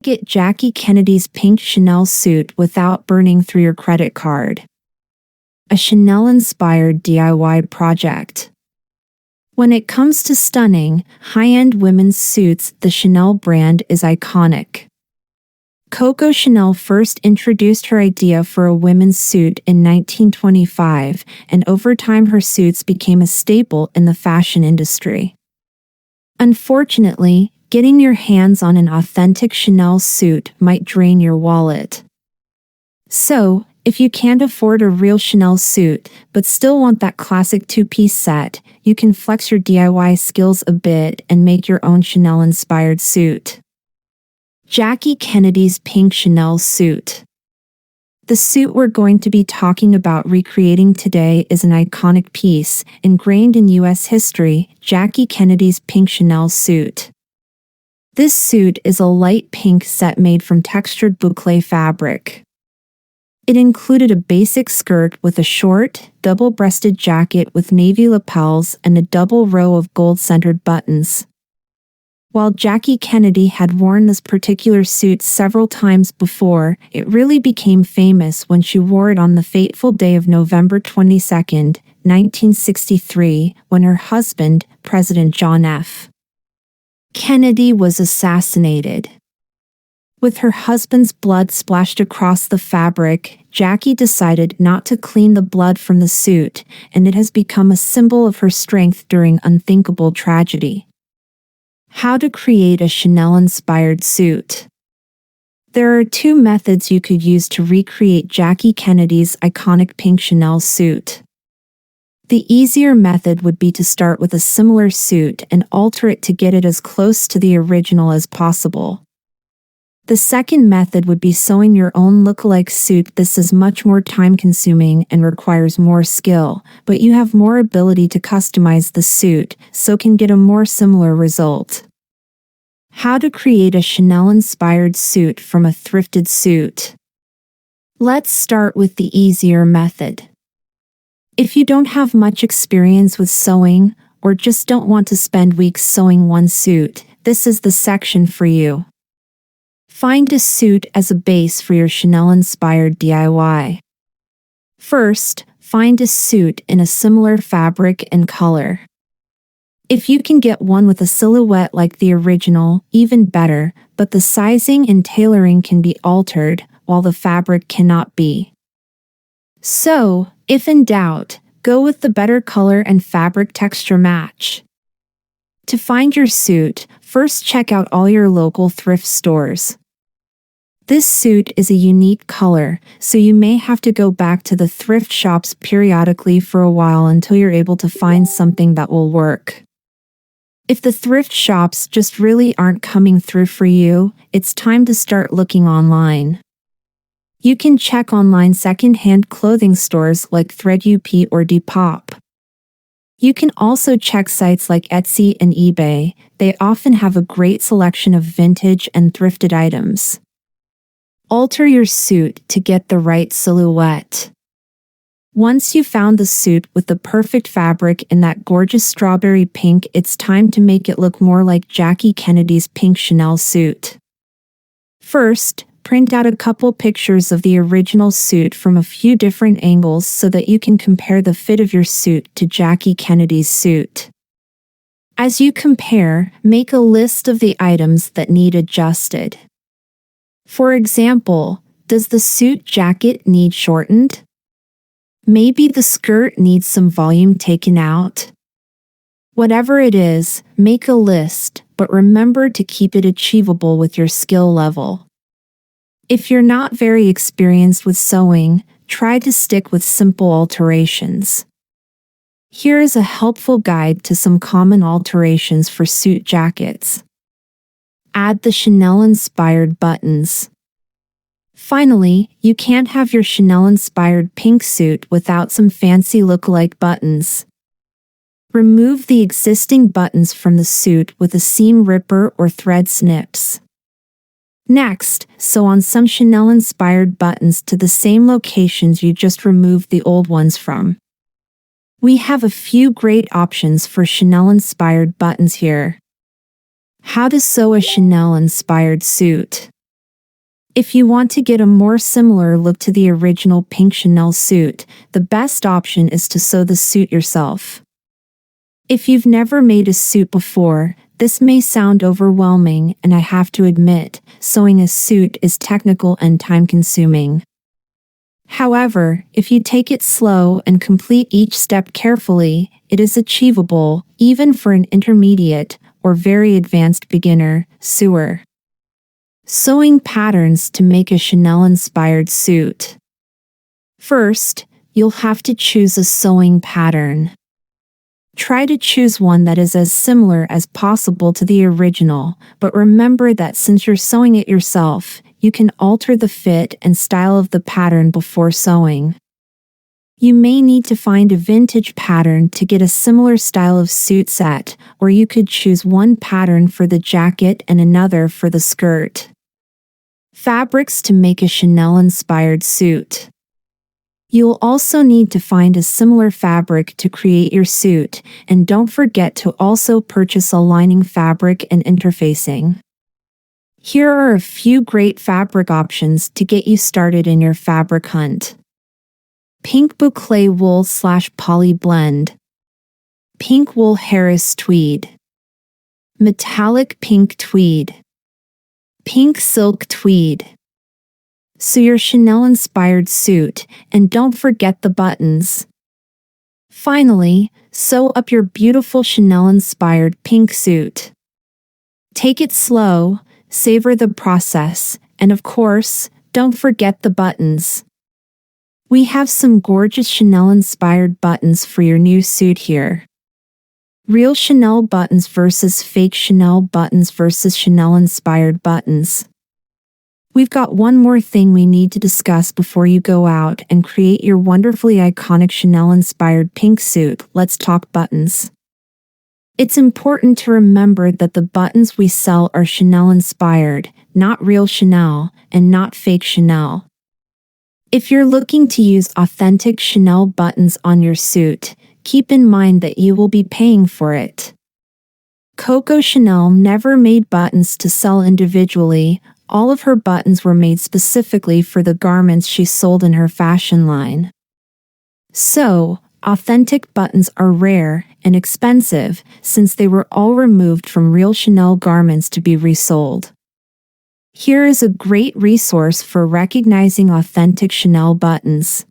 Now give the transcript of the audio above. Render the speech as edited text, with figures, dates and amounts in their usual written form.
Get Jackie Kennedy's pink Chanel suit without burning through your credit card. A Chanel-inspired DIY project. When it comes to stunning, high-end women's suits, the Chanel brand is iconic. Coco Chanel first introduced her idea for a women's suit in 1925, and over time her suits became a staple in the fashion industry. Unfortunately, getting your hands on an authentic Chanel suit might drain your wallet. So, if you can't afford a real Chanel suit, but still want that classic two-piece set, you can flex your DIY skills a bit and make your own Chanel-inspired suit. Jackie Kennedy's pink Chanel suit. The suit we're going to be talking about recreating today is an iconic piece, ingrained in U.S. history, Jackie Kennedy's pink Chanel suit. This suit is a light pink set made from textured boucle fabric. It included a basic skirt with a short, double-breasted jacket with navy lapels and a double row of gold-centered buttons. While Jackie Kennedy had worn this particular suit several times before, it really became famous when she wore it on the fateful day of November 22, 1963, when her husband, President John F. Kennedy, was assassinated. With her husband's blood splashed across the fabric, Jackie decided not to clean the blood from the suit, and it has become a symbol of her strength during unthinkable tragedy. How to create a Chanel-inspired suit. There are two methods you could use to recreate Jackie Kennedy's iconic pink Chanel suit. The easier method would be to start with a similar suit and alter it to get it as close to the original as possible. The second method would be sewing your own look-alike suit. This is much more time-consuming and requires more skill, but you have more ability to customize the suit, so can get a more similar result. How to create a Chanel-inspired suit from a thrifted suit. Let's start with the easier method. If you don't have much experience with sewing, or just don't want to spend weeks sewing one suit, this is the section for you. Find a suit as a base for your Chanel-inspired DIY. First, find a suit in a similar fabric and color. If you can get one with a silhouette like the original, even better, but the sizing and tailoring can be altered, while the fabric cannot be. So, if in doubt, go with the better color and fabric texture match. To find your suit, first check out all your local thrift stores. This suit is a unique color, so you may have to go back to the thrift shops periodically for a while until you're able to find something that will work. If the thrift shops just really aren't coming through for you, it's time to start looking online. You can check online second-hand clothing stores like ThreadUp or Depop. You can also check sites like Etsy and eBay. They often have a great selection of vintage and thrifted items. Alter your suit to get the right silhouette. Once you've found the suit with the perfect fabric in that gorgeous strawberry pink, it's time to make it look more like Jackie Kennedy's pink Chanel suit. First, print out a couple pictures of the original suit from a few different angles so that you can compare the fit of your suit to Jackie Kennedy's suit. As you compare, make a list of the items that need adjusted. For example, does the suit jacket need shortened? Maybe the skirt needs some volume taken out? Whatever it is, make a list, but remember to keep it achievable with your skill level. If you're not very experienced with sewing, try to stick with simple alterations. Here is a helpful guide to some common alterations for suit jackets. Add the Chanel-inspired buttons. Finally, you can't have your Chanel-inspired pink suit without some fancy look-alike buttons. Remove the existing buttons from the suit with a seam ripper or thread snips. Next, sew on some Chanel-inspired buttons to the same locations you just removed the old ones from. We have a few great options for Chanel-inspired buttons here. How to sew a Chanel-inspired suit. If you want to get a more similar look to the original pink Chanel suit, the best option is to sew the suit yourself. If you've never made a suit before, this may sound overwhelming, and I have to admit, sewing a suit is technical and time-consuming. However, if you take it slow and complete each step carefully, it is achievable, even for an intermediate or very advanced beginner sewer. Sewing patterns to make a Chanel-inspired suit. First, you'll have to choose a sewing pattern. Try to choose one that is as similar as possible to the original, but remember that since you're sewing it yourself, you can alter the fit and style of the pattern before sewing. You may need to find a vintage pattern to get a similar style of suit set, or you could choose one pattern for the jacket and another for the skirt. Fabrics to make a Chanel-inspired suit. You'll also need to find a similar fabric to create your suit, and don't forget to also purchase a lining fabric and interfacing. Here are a few great fabric options to get you started in your fabric hunt. Pink boucle wool / poly blend. Pink wool Harris tweed. Metallic pink tweed. Pink silk tweed. Sew your Chanel-inspired suit, and don't forget the buttons. Finally, sew up your beautiful Chanel-inspired pink suit. Take it slow, savor the process, and of course, don't forget the buttons. We have some gorgeous Chanel-inspired buttons for your new suit here. Real Chanel buttons versus fake Chanel buttons versus Chanel-inspired buttons. We've got one more thing we need to discuss before you go out and create your wonderfully iconic Chanel-inspired pink suit. Let's talk buttons. It's important to remember that the buttons we sell are Chanel-inspired, not real Chanel, and not fake Chanel. If you're looking to use authentic Chanel buttons on your suit, keep in mind that you will be paying for it. Coco Chanel never made buttons to sell individually. All of her buttons were made specifically for the garments she sold in her fashion line. So, authentic buttons are rare and expensive since they were all removed from real Chanel garments to be resold. Here is a great resource for recognizing authentic Chanel buttons.